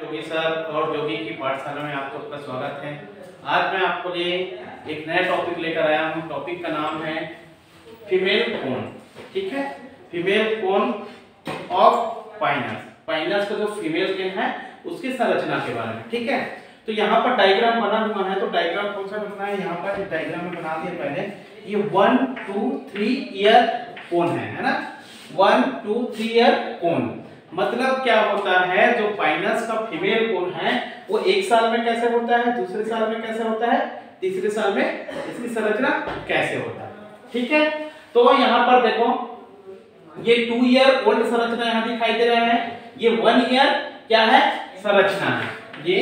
जोगी sir और जोगी की पाठशाला में आपको सबका स्वागत है। आज मैं आपको लिए एक नया टॉपिक लेकर आया हूँ। टॉपिक का नाम है फीमेल कोन। ठीक है, female cone of Pinus. Pinus का जो फीमेल कोन है उसकी संरचना के बारे में। ठीक है, तो यहाँ पर डायग्राम बना हुआ है। तो डायग्राम कौन सा बनना है, यहाँ पर डायग्राम में बना दिया पहले। ये 1 2 3 ईयर कोन है ना। 1 2 3 ईयर कोन मतलब क्या होता है, जो पाइनस का फीमेल कोन है वो एक साल में कैसे होता है, दूसरे साल में कैसे होता है, तीसरे साल में इसकी संरचना कैसे होता है। ठीक है, तो यहाँ पर देखो ये 2 ईयर ओल्ड संरचना यहाँ दिखाई दे रहा है। ये 1 ईयर क्या है, संरचना है। ये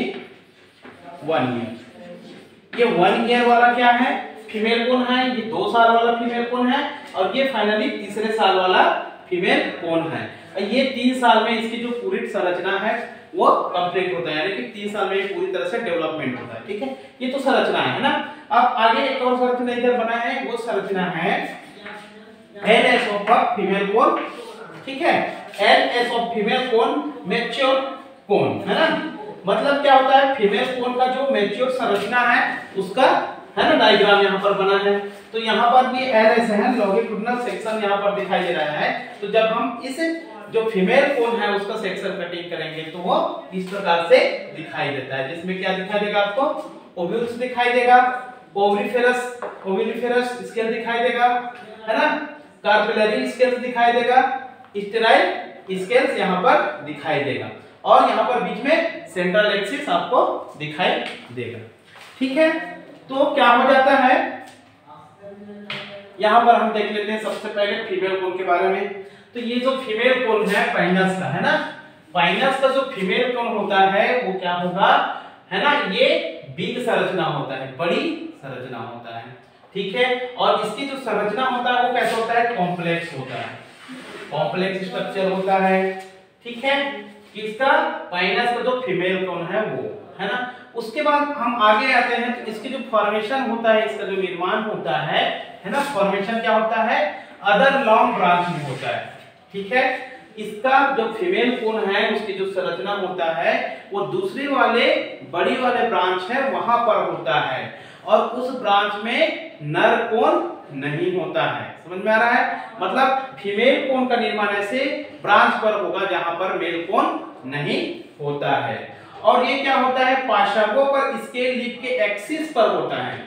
1 ईयर, ये 1 ईयर वाला क्या है, फीमेल कोन है। ये 2 साल वाला फीमेल कोन है और ये फाइनली तीसरे साल वाला फीमेल कोन है। ये 3 साल में इसकी जो पूरी संरचना है वो कंप्लीट होता है, यानी कि 3 साल में ये पूरी तरह से डेवलपमेंट होता है। ठीक है, ये तो संरचना है ना। अब आगे एक और संरचना इधर बना है, वो संरचना है एलएस ऑफ फीमेल कोन। ठीक है, LS of female cone mature cone है ना। मतलब क्या होता है, फीमेल कोन का जो मैच्योर संरचना है उसका है ना डायग्राम यहाँ पर बना है। तो यहाँ पर भी एलएस है, लॉन्गिट्यूडिनल सेक्शन यहाँ पर दिखाई दे रहा है। तो जब हम इस जो फीमेल कोन है उसका सेक्शन कटिंग करेंगे तो वो इस प्रकार से दिखाई देता है, जिसमें क्या दिखाई देगा आपको, ओव्यूल्स दिखाई देगा, ओविलिफेरस स्केल दिखाई देगा है ना, कार्पेलरी स्केल्स दिखाई देगा, स्टेराइल स्केल्स यहाँ पर दिखाई देगा और यहाँ पर बीच में सेंट्रल एक्सिस आपको दिखाई देगा। ठीक है, तो क्या हो जाता है, यहाँ पर हम देख लेते हैं सबसे पहले फीमेल कोन के बारे में। तो ये जो फीमेल कोन है पाइनस का है ना, पाइनस का जो फीमेल कोन होता है वो क्या होगा है ना, ये बिग संरचना होता है, बड़ी संरचना होता है। ठीक है, और इसकी जो संरचना होता है वो कैसा होता है, कॉम्प्लेक्स होता है, कॉम्प्लेक्स स्ट्रक्चर होता है। ठीक है, किसका, पाइनस का जो फीमेल कोन है वो है ना। उसके बाद हम आगे आते हैं तो इसकी जो फॉर्मेशन होता है, इसका जो निर्माण होता है ना, फॉर्मेशन क्या होता है, अदर लॉन्ग ब्रांच में होता है। ठीक है, इसका जो फीमेल कोन है उसकी जो संरचना होता है वो दूसरे वाले बड़ी वाले ब्रांच है वहां पर होता है और उस ब्रांच में नर कोन नहीं होता है। समझ में आ रहा है, मतलब फीमेल कोन का निर्माण ऐसे ब्रांच पर होगा जहां पर मेल कोन नहीं होता है। और ये क्या होता है, पार्श्वों पर स्केल लीफ के एक्सिस पर होता है।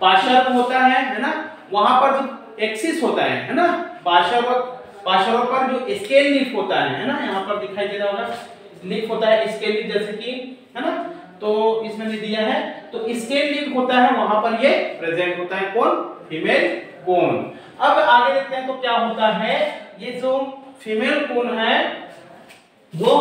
पार्श्व होता है ना, वहां पर जो एक्सिस होता है ना, पार्श्वों पर जो स्केल लीफ होता है ना, यहाँ पर दिखाई दे रहा होगा लीफ होता है, स्केल लीफ जैसे कि है ना, तो इसमें नहीं दिया है, तो स्केल लीफ होता है वहां पर ये प्रेजेंट होता है कौन, फीमेल कोन। अब आगे देखते हैं तो क्या होता है, ये जो फीमेल कोन है वो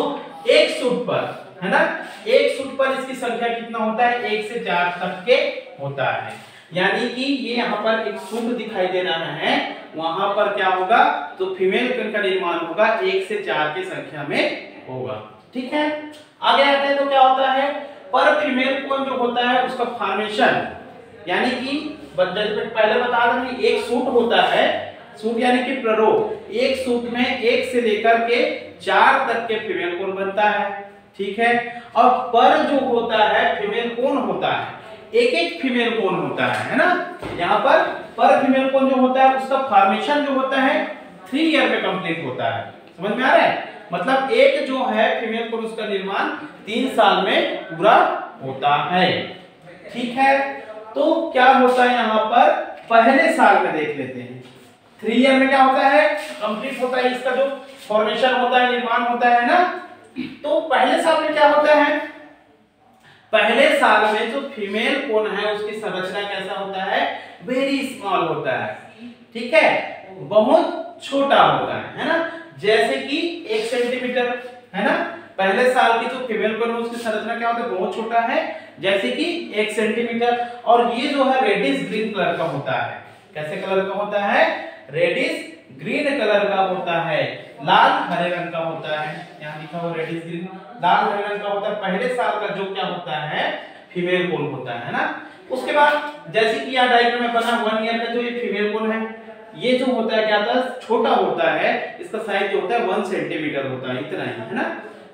एक शूट पर है ना, एक शूट पर इसकी संख्या कितना होता है, 1 से 4 तक के होता है। यानी कि ये यहाँ पर एक शूट दिखाई दे रहा है, वहां पर क्या होगा, तो फीमेल कोन का निर्माण होगा 1 से 4 की संख्या में होगा। ठीक है, आगे आते हैं तो क्या होता है, पर फीमेल कोन जो होता है उसका फॉर्मेशन, यानी कि पहले बता दें कि एक सूट होता है, सूट यानी कि प्ररोह, एक सूट में 1 से लेकर के 4 तक के फीमेल कोन बनता है। ठीक है, और पर जो होता है फीमेल कोन होता है, एक एक फीमेल कोन होता है ना। यहाँ पर फीमेल कोन जो होता है उसका फॉर्मेशन जो होता है 3 ईयर में कंप्लीट होता है। समझ में आ रहा है, मतलब एक जो है फीमेल कोन उसका निर्माण 3 साल में पूरा होता है। ठीक है, तो क्या होता है यहाँ पर, पहले साल में देख लेते हैं, 3 ईयर में क्या होता है, कंप्लीट होता है इसका जो फॉर्मेशन होता है, निर्माण होता है ना। तो पहले साल में क्या होता है, पहले साल में जो फीमेल कोन है उसकी संरचना कैसा होता है, वेरी स्मॉल होता है। ठीक है, बहुत छोटा होता है ना, जैसे कि 1 सेंटीमीटर है ना। पहले साल की जो फीमेल कोन है उसकी संरचना क्या होता है, बहुत छोटा है, जैसे कि 1 सेंटीमीटर। और ये जो है रेडिश ग्रीन कलर का होता है। कैसे कलर का होता है, रेडिश ग्रीन कलर का होता है, लाल हरे रंग का होता है। यहाँ लिखा हुआ रेडिश ग्रीन, लाल हरे रंग का होता है। पहले साल का जो क्या होता है, फीमेल कोन होता है ना। उसके बाद जैसे कि यहाँ डायग्राम में बना 1 ईयर का जो ये फीमेल कोन है, ये जो होता है क्या होता है, छोटा होता है, इसका साइज जो होता है 1 सेंटीमीटर होता है, इतना ही है ना।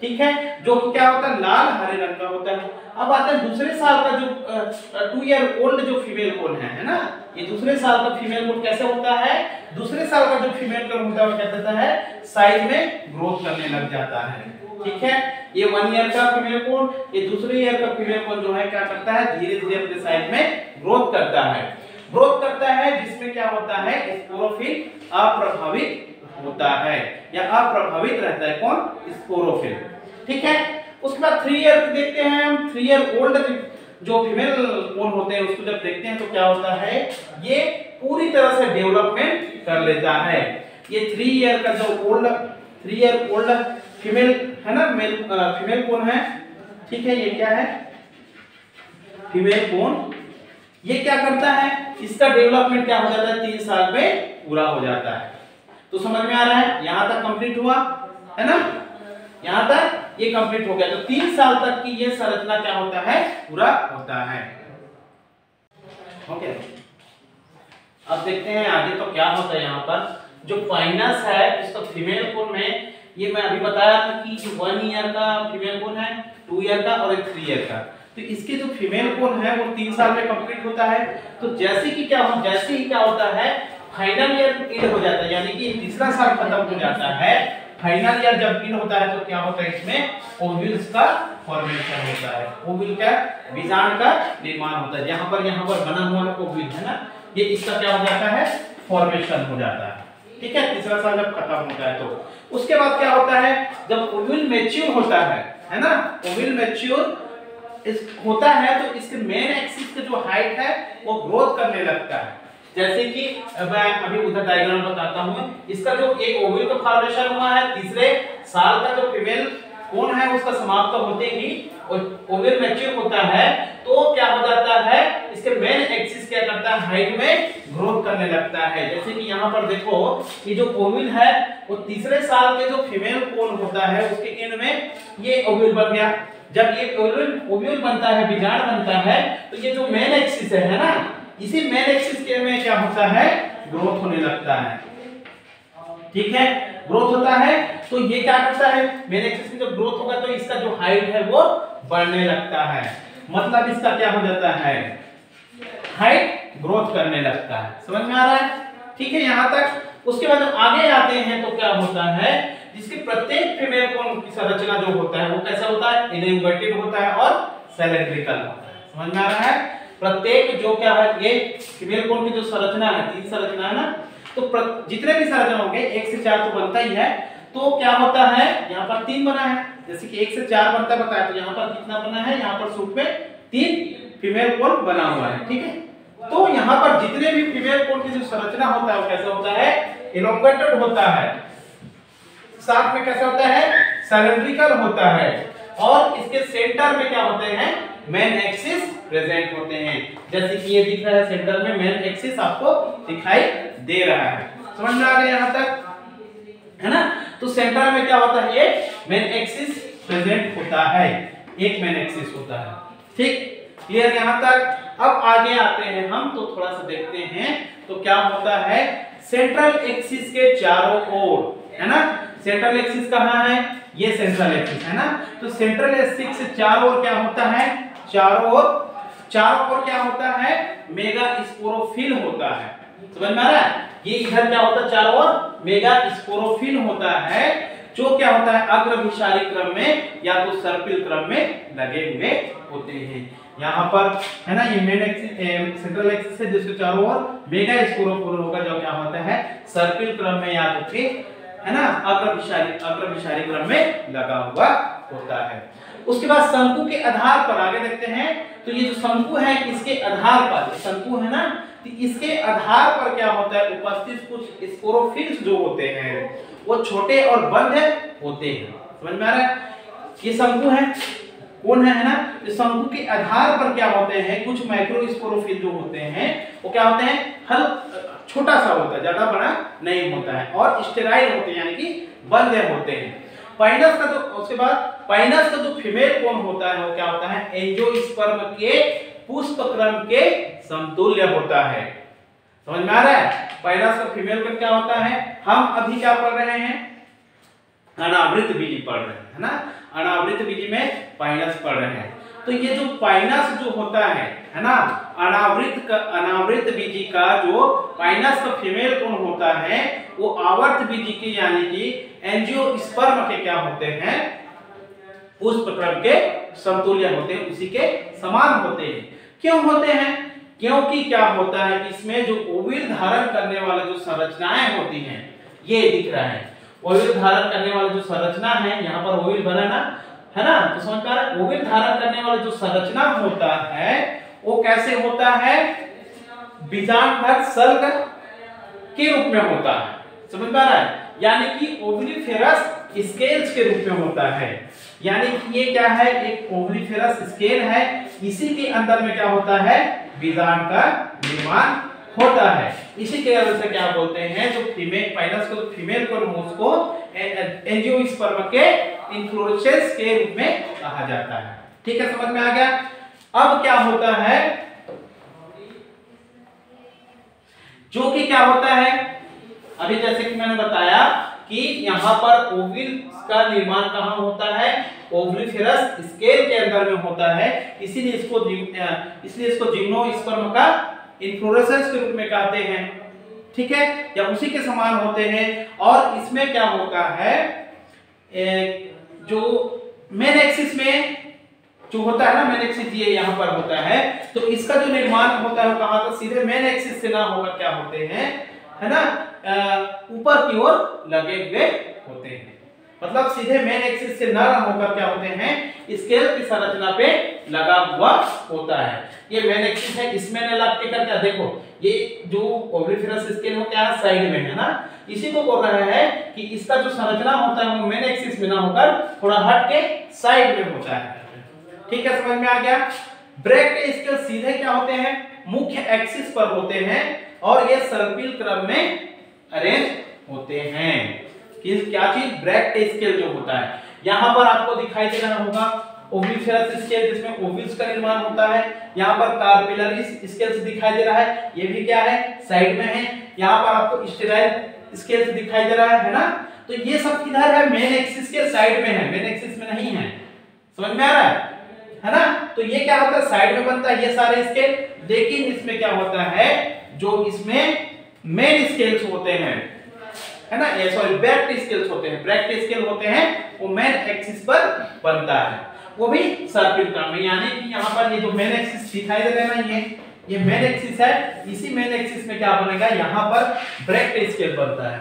ठीक है, जो कि क्या होता है लाल हरे रंग का होता है। अब आता है दूसरे साल का जो 2 ईयर ओल्ड जो फीमेल कोन है ना, ये दूसरे साल का फीमेल कोन कैसे होता है, दूसरे साल का जो फीमेल कोन होता है वो क्या कहता है साइज में ग्रोथ करने लग जाता है। ठीक है, ये 1 ईयर का फीमेल कोन, ये दूसरे ईयर का फीमेल कोन जो है क्या करता है धीरे धीरे अपने साइज में ग्रोथ करता है, जिसमें क्या होता है स्पोरोफिल अप्रभावित होता है या अप्रभावित रहता है कौन स्पोरोफिल। ठीक है, उसके बाद 3 ईयर देखते हैं हम। 3 ईयर ओल्ड जो फीमेल कोन होते हैं उसको जब देखते हैं तो क्या होता है ये पूरी तरह से डेवलपमेंट कर लेता है। ये 3 ईयर का जो 3 ईयर ओल्ड फीमेल है ना, फीमेल कोन है। ठीक है, ये क्या है फीमेल कोन, ये क्या करता है इसका डेवलपमेंट क्या हो जाता है 3 साल में पूरा हो जाता है। तो समझ में आ रहा है, यहां तक कंप्लीट हुआ है ना, यहां तक ये कंप्लीट हो गया। तो 3 साल तक की ये संरचना क्या होता है पूरा होता है। ओके, अब देखते हैं आगे तो क्या होता है। यहाँ पर जो पाइनस है इसका फीमेल कोन में, ये मैं अभी बताया था कि 1 ईयर का फीमेल कोन है, 2 ईयर का और एक 3 ईयर का। तो इसके जो फीमेल कोन है वो 3 साल में कंप्लीट होता है। तो जैसे ही क्या होता है फाइनल ईयर एंड हो जाता है, यानी कि तीसरा साल खत्म हो जाता है। फाइनल ईयर जब एंड होता है तो क्या होता है इसमें ओव्यूल्स का फॉर्मेशन होता है। ओव्यूल का बीजांड का निर्माण होता है। यहाँ पर बना हुआ ओव्यूल है ना, ये इसका क्या हो जाता है फॉर्मेशन हो जाता है। ठीक है, तीसरा साल जब खत्म होता है तो उसके बाद क्या होता है जब ओव्यूल मैच्योर होता है ना, ओव्यूल मैच्योर होता है तो इसके मेन एक्सिस का जो हाइट है वो ग्रोथ करने लगता है। जैसे कि मैं अभी उधर डायग्राम बताता हूँ, इसका जो एक ओव्यूल का फॉर्मेशन हुआ है, तीसरे साल का जो फीमेल कोन है उसका समाप्त होते ही ओव्यूल मैच्योर होता है तो क्या हो जाता है इसके मेन एक्सिस क्या करता है हाइट में ग्रोथ करने लगता है। जैसे कि यहाँ पर देखो ये जो ओव्यूल है वो तीसरे साल के जो फीमेल कोन होता है उसके एंड में ये ओव्यूल बन गया। जब ये ओव्यूल बनता है, बीजांड बनता है, तो ये जो मेन एक्सिस है ना, इसी मेन एक्सिस के में क्या होता है ग्रोथ होने लगता है। ठीक है, ग्रोथ होता है तो ये क्या करता है मेन एक्सिस की जब ग्रोथ होगा तो इसका जो हाइट है वो बढ़ने लगता है, मतलब इसका क्या हो जाता है हाइट ग्रोथ करने लगता है। समझ में आ रहा है? ठीक है, यहाँ तक। उसके बाद जब आगे आते हैं तो क्या होता है जिसके प्रत्येक फीमेल कोन की संरचना जो होता है वो कैसा होता है इनवर्टेड होता है और सिलेंड्रिकल होता है। समझ में आ रहा है? प्रत्येक जो क्या है ये फीमेल कोन की जो संरचना है, 3 संरचना है ना, तो जितने भी संरचना होंगे 1 से 4 तो बनता ही है। तो क्या होता है यहाँ पर 3 बना है, जैसे कि 1 से 4 बनता बताया, तो यहाँ पर कितना बना है, यहाँ पर सूट में 3 फीमेल कोन बना हुआ है। ठीक है, तो यहाँ पर जितने भी फीमेल कोन की जो संरचना होता है वो कैसा होता है इलोंगेटेड होता है, साथ में कैसा होता है सिलेंड्रिकल होता है, और इसके सेंटर में क्या होते हैं मेन एक्सिस प्रेजेंट होते हैं। जैसे कि ये दिख रहा है सेंटर में मेन एक्सिस आपको दिखाई दे रहा है। समझ में आ गया यहाँ तक, है ना? तो सेंटर में क्या होता है ये मेन एक्सिस प्रेजेंट होता है, एक मेन एक्सिस होता है। ठीक, क्लियर यहाँ तक? अब आगे आते हैं हम तो थोड़ा सा देखते हैं तो क्या होता है सेंट्रल एक्सिस के चारों ओर, है ना, सेंट्रल एक्सिस कहाँ है, ये सेंट्रल एक्सिस है ना, तो सेंट्रल एक्सिस से चारों ओर क्या होता है, चारों ओर क्या होता है मेगा स्पोरोफिल होता है। समझ में आ रहा है? ये इधर क्या होता है चारों ओर मेगा स्पोरोफिल होता है, जो क्या होता है अग्रभिसारी क्रम में या तो सर्पिल क्रम में लगे हुए होते हैं। यहाँ पर है ना ये मेन एक्सिस सेंट्रल एक्सिस है जिसके चारों ओर मेगा स्पोरोफिल होगा, जो क्या होता है सर्पिल क्रम में या तो फिर है ना अग्रभिसारी क्रम में लगा हुआ होता है। उसके बाद शंकु के आधार पर आगे देखते हैं तो ये जो शंकु है इसके आधार पर, शंकु है ना, तो इसके आधार पर क्या होता है उपस्थित कुछ स्पोरोफिल्स जो होते हैं वो छोटे और बंद होते हैं। समझ में आ रहा है? ये शंकु है, कौन है ना, तो शंकु के आधार पर क्या होते हैं कुछ माइक्रो स्पोरोफिल जो होते हैं वो क्या होते हैं हल छोटा सा होता है, ज्यादा बड़ा नहीं होता है, और स्टेराइल होते हैं यानी कि बंद होते हैं। पाइनस का जो उसके बाद पाइनस का जो फीमेल कोन होता है वो क्या होता है एंजियोस्पर्म के पुष्प क्रम के समतुल्य होता है। समझ में आ रहा है? पाइनस का फीमेल कोन क्या होता है, हम अभी क्या पढ़ रहे हैं अनावृत बीजी पढ़ रहे हैं, है ना, अनावृत बीजी में पाइनस पढ़ रहे हैं। तो ये जो पाइनस जो होता है ना, अनावृत बीजी का जो पाइनस का फीमेल कोन होता है वो आवर्त बीजी के यानी कि एंजियोस्पर्म के क्या होते हैं, पुष्प क्रम के समतुल्य होते हैं, उसी के समान होते हैं। क्यों होते हैं? क्योंकि क्या होता है, इसमें जो ओविल धारण करने वाला जो संरचनाएं होती हैं, ये दिख रहा है ओविल धारण करने वाला जो संरचना है, यहाँ पर ओविल बना ना, है ना, तो समझ पा रहे हैं। ओविल धारण करने वाला जो संरचना होता है वो कैसे होता है, बीजांडक सल्ग के रूप में होता है, समझ पा रहा है, यानी कि ओवलिफेरस स्केल्स के रूप में होता है। यानी कि ये क्या है, एक ओवलिफेरस स्केल है, इसी के अंदर में क्या होता है, बीजांड का निर्माण होता है। इसी के वजह से क्या बोलते हैं, जो फीमेल पाइनस को फीमेल को उसको एंजियोस्पर्म के इन्फ्लोरेसेंस के रूप में कहा जाता है। ठीक है, समझ में आ गया। अब क्या होता है, जो कि क्या होता है, अभी जैसे कि मैंने बताया कि यहाँ पर ओविल का निर्माण कहाँ होता है, ओवलिफेरस स्केल के अंदर में होता है, इसीलिए इसको जिम्नोस्पर्म का इन्फ्लोरेसेंस के रूप में कहते हैं। ठीक है, या उसी के समान होते हैं। और इसमें क्या होता है, जो मेन एक्सिस में जो होता है ना, मेन एक्सिस ये यहाँ पर होता है, तो इसका जो निर्माण होता है कहाँ पर, सीधे मेन एक्सिस से ना होकर क्या होते हैं, है ना, ऊपर की ओर लगे हुए होते हैं। मतलब सीधे मेन एक्सिस से ना होकर क्या होते हैं, स्केल की संरचना पे लगा हुआ होता है। ये मेन एक्सिस है, इसमें न लग के क्या, देखो ये जो ओवलिफेरस स्केल वो क्या है, साइड में है ना, इसी को बोल रहा है कि इसका जो संरचना होता है वो मेन एक्सिस में ना होकर थोड़ा हट के साइड में होता है। ठीक है, समझ में आ गया। ब्रैक्ट स्केल सीधे क्या होते हैं, मुख्य एक्सिस पर होते हैं और ये सर्पिल क्रम में अरेंज होते हैं। किस क्या चीज, ब्रैक्ट स्केल जो होता है, यहाँ पर आपको दिखाई दे रहा होगा ओवलिफेरस स्केल जिसमें ओविल्स का निर्माण होता है, यहाँ पर कार्पेलरिस स्केल्स दिखाई दे रहा है, ये भी क्या है, साइड में है। यहाँ पर आपको स्टेराइल स्केल्स दिखाई दे रहा है ना, तो ये सब किधर है, मेन एक्सिस के साइड में है, मेन एक्सिस में नहीं है। समझ में आ रहा है ना। तो ये क्या होता है, साइड में बनता है ये सारे स्केल, लेकिन इसमें क्या होता है, जो इसमें मेन स्केल्स होते हैं, है ना, ये सॉरी ब्रैक्ट स्केल्स होते हैं, ब्रैक्ट स्केल होते हैं, वो मेन एक्सिस पर बनता है, वो भी सर्पिल क्रम में। यानी कि यहाँ पर ये जो मेन एक्सिस दिखाई दे रहा है ना, ये मेन एक्सिस है, इसी मेन एक्सिस में क्या बनेगा, यहाँ पर ब्रैक्ट स्केल बनता है,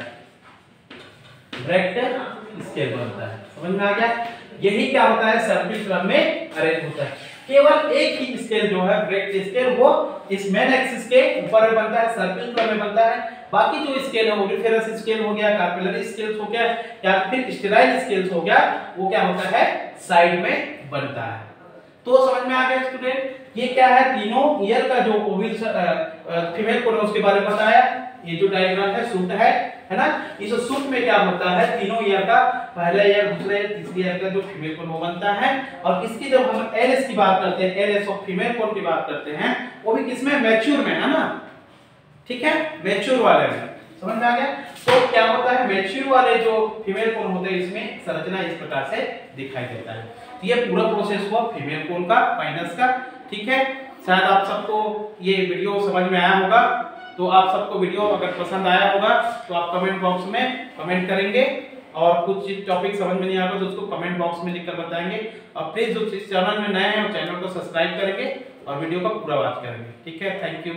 ब्रैक्ट स्केल बनता है। समझ में आ गया। यही क्या होता है, सर्पिल क्रम में अरेंज होता है। केवल एक ही स्केल जो है ब्रैक्ट स्केल, वो इस मेन एक्सिस के ऊपर में बनता है, सर्पिल क्रम में बनता है। बाकी जो स्केल है, ओवलिफेरस स्केल हो गया, कार्पेलरी स्केल्स हो गया, या फिर स्टेराइल स्केल्स हो गया, वो क्या होता है, साइड में बनता है। तो समझ में आ गया स्टूडेंट, ये क्या है, तीनों ईयर का जो ओविल फीमेल को उसके बारे में बताया। ये जो डायग्राम है सूट है ना, इस सूट में क्या होता है, तीनों ईयर का, पहला ईयर, दूसरा ईयर, तीसरी ईयर का जो फीमेल कोन वो बनता है। और इसकी जब हम एलएस की बात करते हैं, एलएस ऑफ फीमेल कोन की बात करते हैं, वो भी किसमें, मैच्योर में, है ना। ठीक है, मैच्योर वाले में। समझ में आ गया। तो क्या होता है, मैच्योर वाले जो फीमेल कोन होते हैं, इसमें संरचना इस प्रकार से दिखाई देता है। तो ये पूरा प्रोसेस हुआ फीमेल कोन का, पाइनस का। ठीक है, शायद आप सबको ये वीडियो समझ में आया होगा। तो आप सबको वीडियो अगर पसंद आया होगा तो आप कमेंट बॉक्स में कमेंट करेंगे, और कुछ टॉपिक समझ में नहीं आएगा तो उसको कमेंट बॉक्स में लिखकर बताएंगे। और प्लीज जो इस चैनल में नए हैं वो चैनल को सब्सक्राइब करेंगे और वीडियो को पूरा वॉच करेंगे। ठीक है, थैंक यू।